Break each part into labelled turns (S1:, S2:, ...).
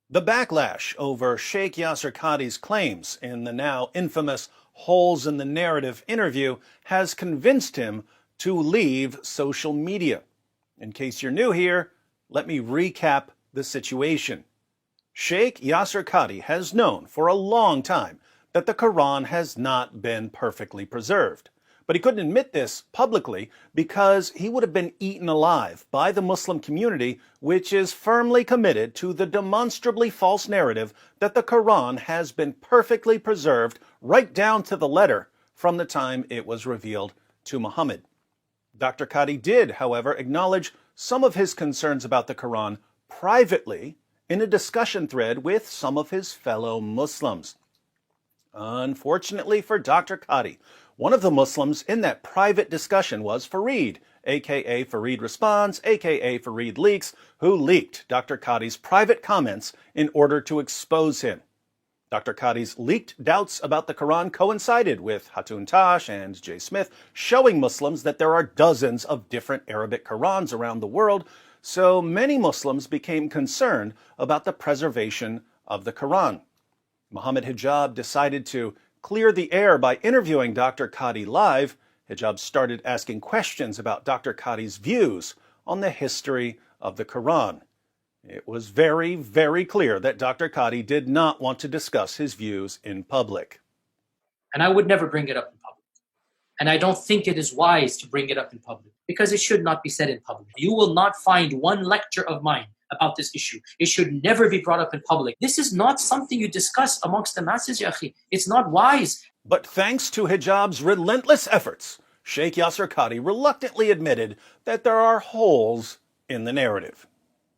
S1: The backlash over Sheikh Yasir Qadhi's claims in the now infamous Holes in the Narrative interview has convinced him to leave social media. In case you're new here, let me recap the situation. Sheikh Yasir Qadhi has known for a long time that the Quran has not been perfectly preserved. But he couldn't admit this publicly because he would have been eaten alive by the Muslim community, which is firmly committed to the demonstrably false narrative that the Quran has been perfectly preserved right down to the letter from the time it was revealed to Muhammad. Dr. Qadhi did, however, acknowledge some of his concerns about the Quran privately in a discussion thread with some of his fellow Muslims. Unfortunately for Dr. Qadhi, one of the Muslims in that private discussion was Fareed, aka Fareed Responds, aka Fareed Leaks, who leaked Dr. Qadhi's private comments in order to expose him. Dr. Qadhi's leaked doubts about the Quran coincided with Hatun Tash and J. Smith showing Muslims that there are dozens of different Arabic Qurans around the world, so many Muslims became concerned about the preservation of the Quran. Muhammad Hijab decided to clear the air by interviewing Dr. Qadhi live. Hijab started asking questions about Dr. Qadhi's views on the history of the Quran. It was very, very clear that Dr. Qadhi did not want to discuss his views in public.
S2: And I would never bring it up in public. And I don't think it is wise to bring it up in public because it should not be said in public. You will not find one lecture of mine about this issue. It should never be brought up in public. This is not something you discuss amongst the masses, ya akhi. It's not wise.
S1: But thanks to Hijab's relentless efforts, Sheikh Yasir Qadhi reluctantly admitted that there are holes in the narrative.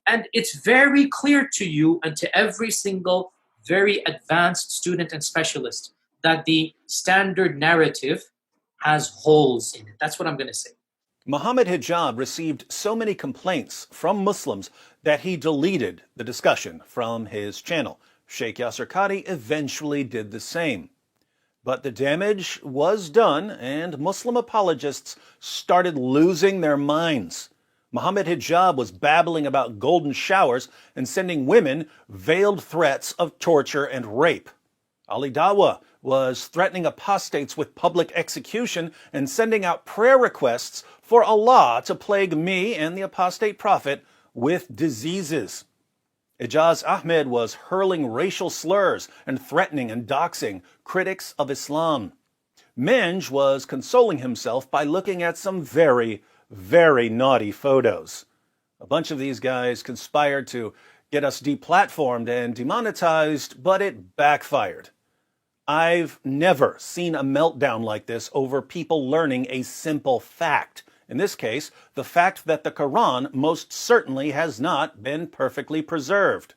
S2: And it's very clear to you and to every single very advanced student and specialist that the standard narrative has holes in it. That's what I'm going to say.
S1: Muhammad Hijab received so many complaints from Muslims that he deleted the discussion from his channel. Sheikh Yasir Qadhi eventually did the same. But the damage was done, and Muslim apologists started losing their minds. Muhammad Hijab was babbling about golden showers and sending women veiled threats of torture and rape. Ali Dawa was threatening apostates with public execution and sending out prayer requests for Allah to plague me and the apostate prophet with diseases. Ijaz Ahmed was hurling racial slurs and threatening and doxing critics of Islam. Menj was consoling himself by looking at some very, very naughty photos. A bunch of these guys conspired to get us deplatformed and demonetized, but it backfired. I've never seen a meltdown like this over people learning a simple fact. In this case, the fact that the Quran most certainly has not been perfectly preserved.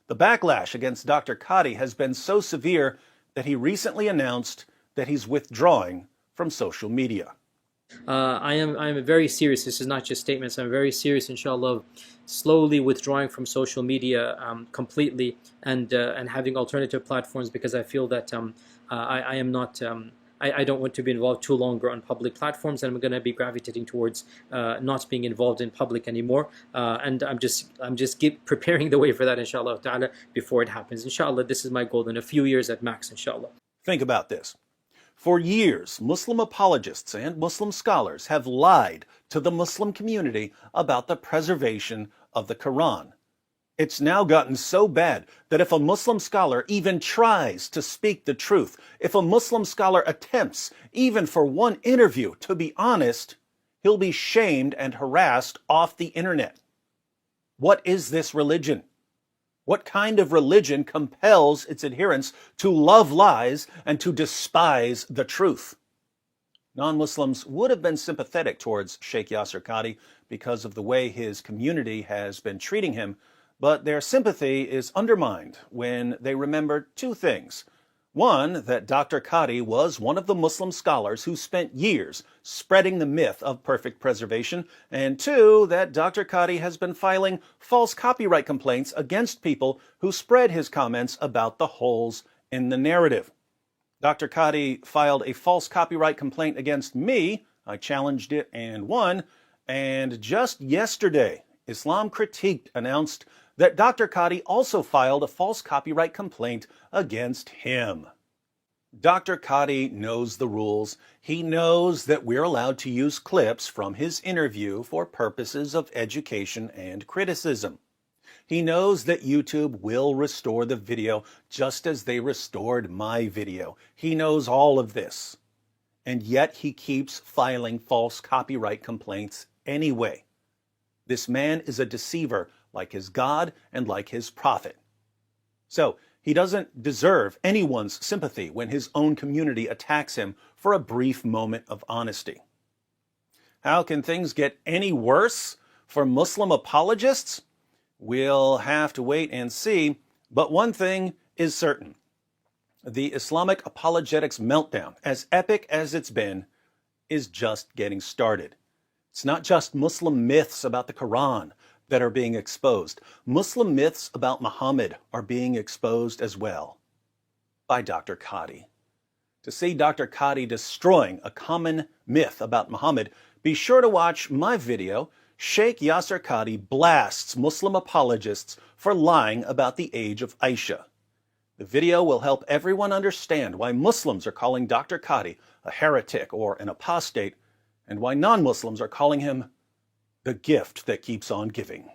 S1: The backlash against Dr. Qadhi has been so severe that he recently announced that he's withdrawing from social media.
S3: I am very serious. This is not just statements. I'm very serious, inshallah, slowly withdrawing from social media completely and having alternative platforms because I feel that I am not. I don't want to be involved too longer on public platforms, and I'm going to be gravitating towards not being involved in public anymore. And I'm just preparing the way for that, inshallah ta'ala, before it happens. Inshallah, this is my goal in a few years at max, inshallah.
S1: Think about this. For years, Muslim apologists and Muslim scholars have lied to the Muslim community about the preservation of the Quran. It's now gotten so bad that if a Muslim scholar even tries to speak the truth, if a Muslim scholar attempts, even for one interview, to be honest, he'll be shamed and harassed off the internet. What is this religion? What kind of religion compels its adherents to love lies and to despise the truth? Non-Muslims would have been sympathetic towards Sheikh Yasir Qadhi because of the way his community has been treating him, but their sympathy is undermined when they remember two things. One, that Dr. Qadhi was one of the Muslim scholars who spent years spreading the myth of perfect preservation, and two, that Dr. Qadhi has been filing false copyright complaints against people who spread his comments about the holes in the narrative. Dr. Qadhi filed a false copyright complaint against me. I challenged it and won. And just yesterday, Islam Critiqued announced that Dr. Qadhi also filed a false copyright complaint against him. Dr. Qadhi knows the rules. He knows that we're allowed to use clips from his interview for purposes of education and criticism. He knows that YouTube will restore the video just as they restored my video. He knows all of this. And yet he keeps filing false copyright complaints anyway. This man is a deceiver like his God and like his prophet. So, he doesn't deserve anyone's sympathy when his own community attacks him for a brief moment of honesty. How can things get any worse for Muslim apologists? We'll have to wait and see, but one thing is certain. The Islamic apologetics meltdown, as epic as it's been, is just getting started. It's not just Muslim myths about the Quran that are being exposed. Muslim myths about Muhammad are being exposed as well by Dr. Qadhi. To see Dr. Qadhi destroying a common myth about Muhammad, be sure to watch my video, Sheikh Yasir Qadhi blasts Muslim apologists for lying about the age of Aisha. The video will help everyone understand why Muslims are calling Dr. Qadhi a heretic or an apostate, and why non-Muslims are calling him the gift that keeps on giving.